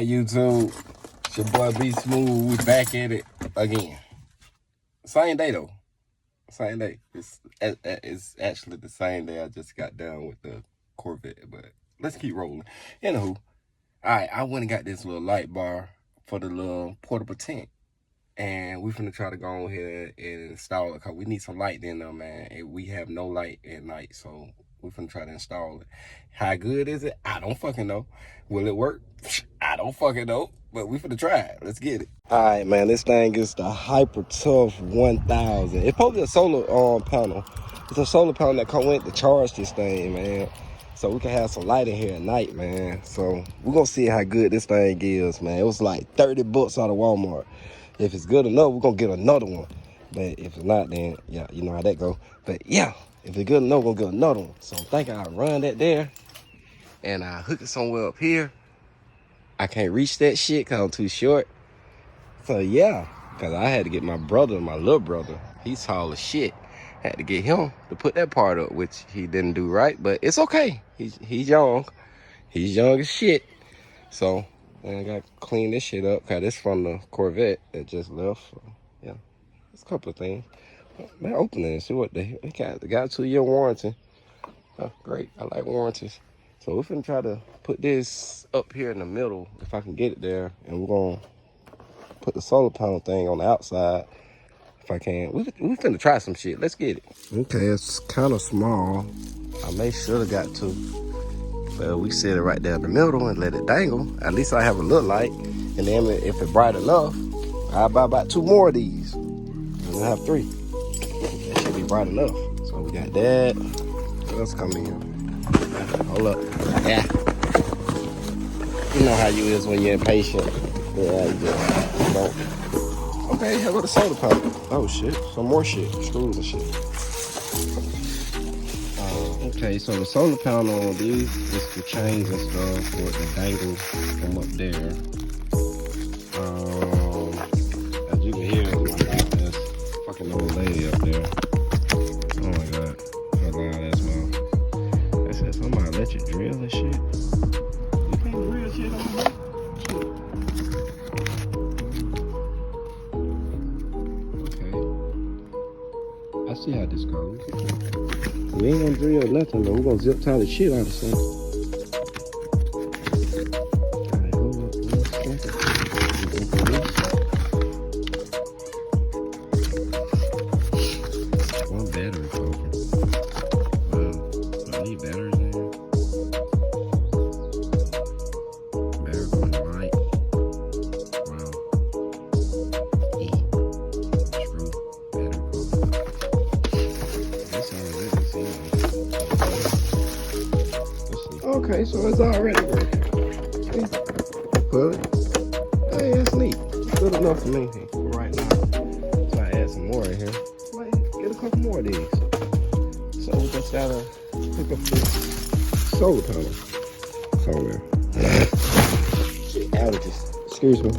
YouTube? It's your boy B Smooth. We back at it again. Same day though. Same day. It's actually the same day I just got done with the Corvette, but let's keep rolling. Anywho, alright, I went and got this little light bar for the little portable tent. And we finna try to go on here and install it, cause we need some light in there, man. And we have no light at night, so we finna try to install it. How good is it? I don't fucking know. Will it work? I don't fucking know. But we finna try it. Let's get it. All right, man. This thing is the Hyper Tough 1000. It's probably a solar panel. It's a solar panel that come with to charge this thing, man. So we can have some light in here at night, man. So we're gonna see how good this thing is, man. It was like 30 bucks out of Walmart. If it's good enough, we're gonna get another one. But if it's not, then yeah, you know how that go. But yeah, if it's good enough, we're gonna get another one. So I'm thinking I'll run that there and I'll hook it somewhere up here. I can't reach that shit because I'm too short. So yeah, because I had to get my little brother, he's tall as shit. Had to get him to put that part up, which he didn't do right, but it's okay. He's young. He's young as shit. So I got to clean this shit up because it's from the Corvette that just left. So, yeah, it's a couple of things. Man, open it and see what they got. They got a 2-year warranty. Oh, great. I like warranties. So we're finna try to put this up here in the middle if I can get it there. And we're going to put the solar panel thing on the outside if I can. We finna try some shit. Let's get it. Okay, it's kind of small. I may should have got to. Well, we set it right there in the middle and let it dangle. At least I have a little light. And then if it's bright enough, I'll buy about 2 more of these. And I'll have 3. That should be bright enough. So we got that. What else come in? Hold up. Yeah. You know how you is when you're impatient. Yeah, you just don't. Okay, how about the solar panel? Oh shit, some more shit. Screws and shit. Okay, so the solar panel on these is the chains and stuff for the dangle from up there. As you can hear, oh my god, there's fucking old lady up there. Oh my god, how loud that smells. They said somebody let you drill and shit. You can't drill shit on here. Okay. I see how this goes. We ain't gonna drill nothing, but we're gonna zip tie the shit out of something. Alright, hold up 1 second. One battery broken. Wow, I need batteries in here. Battery going right. Wow. Screw. Battery broken. That's all it is. Okay, so it's already working. But hey, it's neat. It's good enough for me for right now. So I add some more in here. Like, get a couple more of these. So we just gotta pick up this solar panel somewhere. Outages. Excuse me.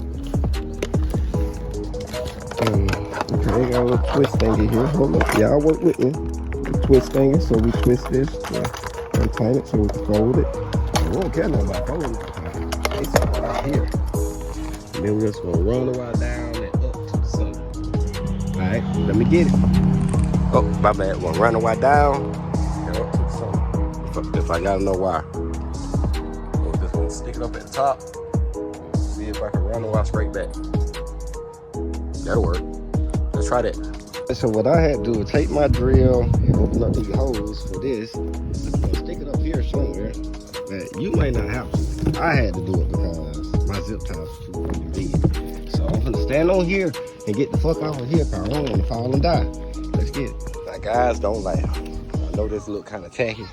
Okay, got a little twist thingy here. Hold up, y'all work with me. The twist thingy, so we twist this. Untie it so we can fold it. We won't care nothing about folding it. It's right here. And then we're just gonna run the wire down and up to the sun. Alright, let me get it. Oh, my bad. We're gonna run the wire down and up to the sun. If I got no wire. I'm just gonna stick it up at the top. See if I can run the wire straight back. That'll work. Let's try that. So what I had to do was take my drill and open up these holes for this. Stick it up here somewhere. But you may not have to. I had to do it because my zip tie was too fucking big. So I'm gonna stand on here and get the fuck out of here because I don't want to fall and die. Let's get it. Now guys, don't laugh. I know this look kind of tacky,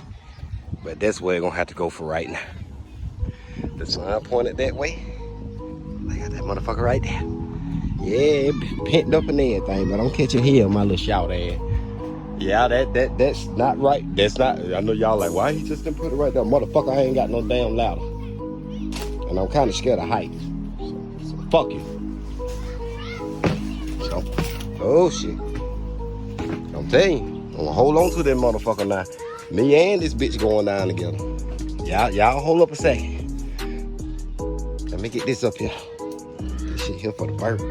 but that's where it's gonna have to go for right now. The sun pointed that way. I got that motherfucker right there. Yeah, it pent up and everything, but I'm catching here, my little shout ass. Yeah, that's not right. That's not. I know y'all like, why he just didn't put it right there, motherfucker? I ain't got no damn ladder, and I'm kind of scared of heights. So fuck you. So, oh shit. I'm telling you, I'm gonna hold on to that motherfucker now. Me and this bitch going down together. Y'all hold up a second. Let me get this up here. This shit here for the birds.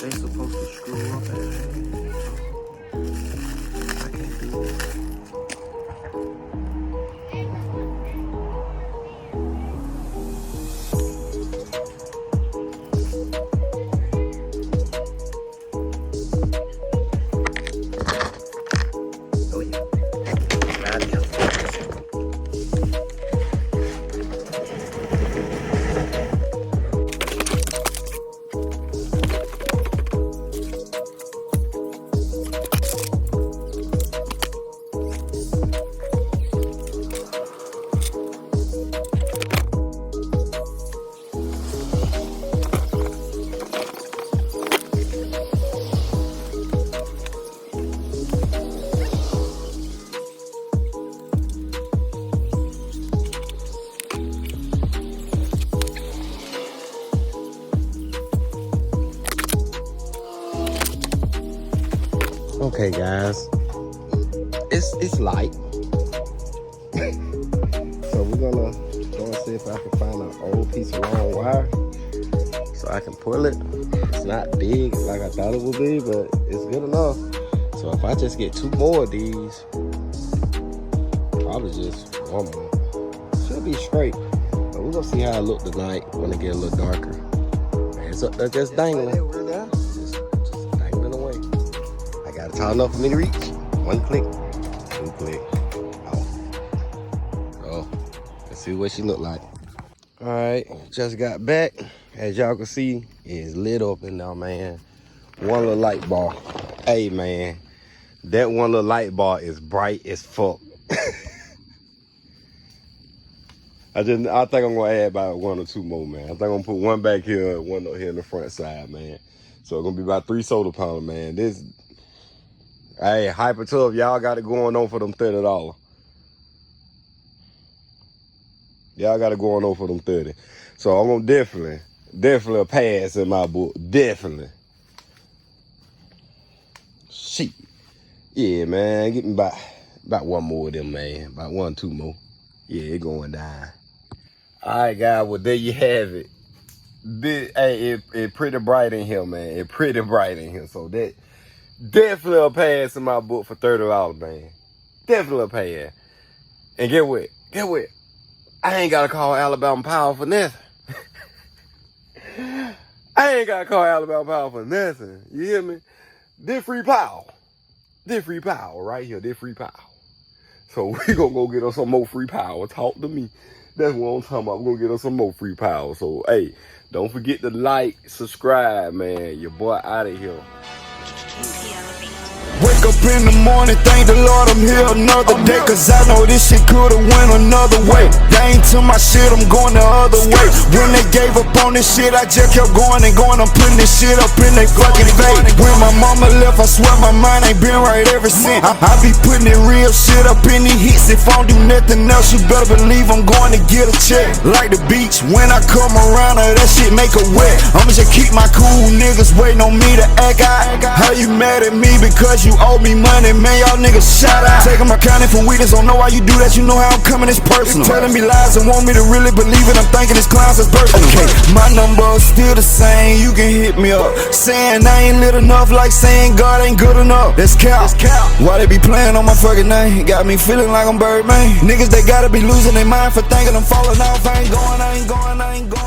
They supposed to screw up at I can't do it. Oh yeah. Out of here. Okay, guys, it's light, so we're gonna go and see if I can find an old piece of long wire so I can pull it. It's not big like I thought it would be, but it's good enough. So if I just get 2 more of these, probably just 1 more, should be straight. But we're gonna see how it look tonight when it get a little darker. Man, it's up there just dangling. Just dangling away. I got it tall enough for me to reach. 1 click, 2 click. Oh, let's see what she look like. All right, just got back. As y'all can see, it's lit up in there, man. 1 little light bar. Hey, man, that 1 little light bar is bright as fuck. I think I'm gonna add about 1 or 2 more, man. I think I'm gonna put 1 back here and 1 up here in the front side, man. So it's gonna be about 3 soda pounders, man. This, hey, Hyper Tough, y'all got it going on for them $30. Y'all got it going on for them 30. So I'm gonna definitely a pass in my book. Definitely. Shit. Yeah, man. Get me about 1 more of them, man. About 1, 2 more. Yeah, it going down. All right, guys. Well, there you have it. Hey, it pretty bright in here, man. It pretty bright in here. So that definitely a pass in my book for $30, man. Definitely a pass. And get what? Get what? I ain't gotta call Alabama Power for nothing. I ain't gotta call Alabama Power for nothing. You hear me? This free power. This free power right here. This free power. So we gonna go get us some more free power. Talk to me. That's what I'm talking about. We're gonna get us some more free power. So hey, don't forget to like, subscribe, man. Your boy out of here. Wake up in the morning, thank the Lord I'm here another day. Cause I know this shit could've went another way. They ain't to my shit, I'm going the other way. When they gave up on this shit, I just kept going and going. I'm putting this shit up in they fucking face. When my mama left, I swear my mind ain't been right ever since. I be putting it real shit up in these hits. If I don't do nothing else, you better believe I'm going to get a check. Like the beach, when I come around her, that shit make her wet. I'ma just keep my cool, niggas waiting on me to act out. How you mad at me because you owe me money, man? Y'all niggas shout out. Taking my counting for weakness, don't know why you do that. You know how I'm coming, it's personal. Telling me lies and want me to really believe it. I'm thinking it's clowns, it's personal. Okay, my number is still the same. You can hit me up. Saying I ain't lit enough, like saying God ain't good enough. That's cow. Why they be playing on my fucking name? Got me feeling like I'm Birdman. Niggas, they gotta be losing their mind for thinking I'm falling off. I ain't going.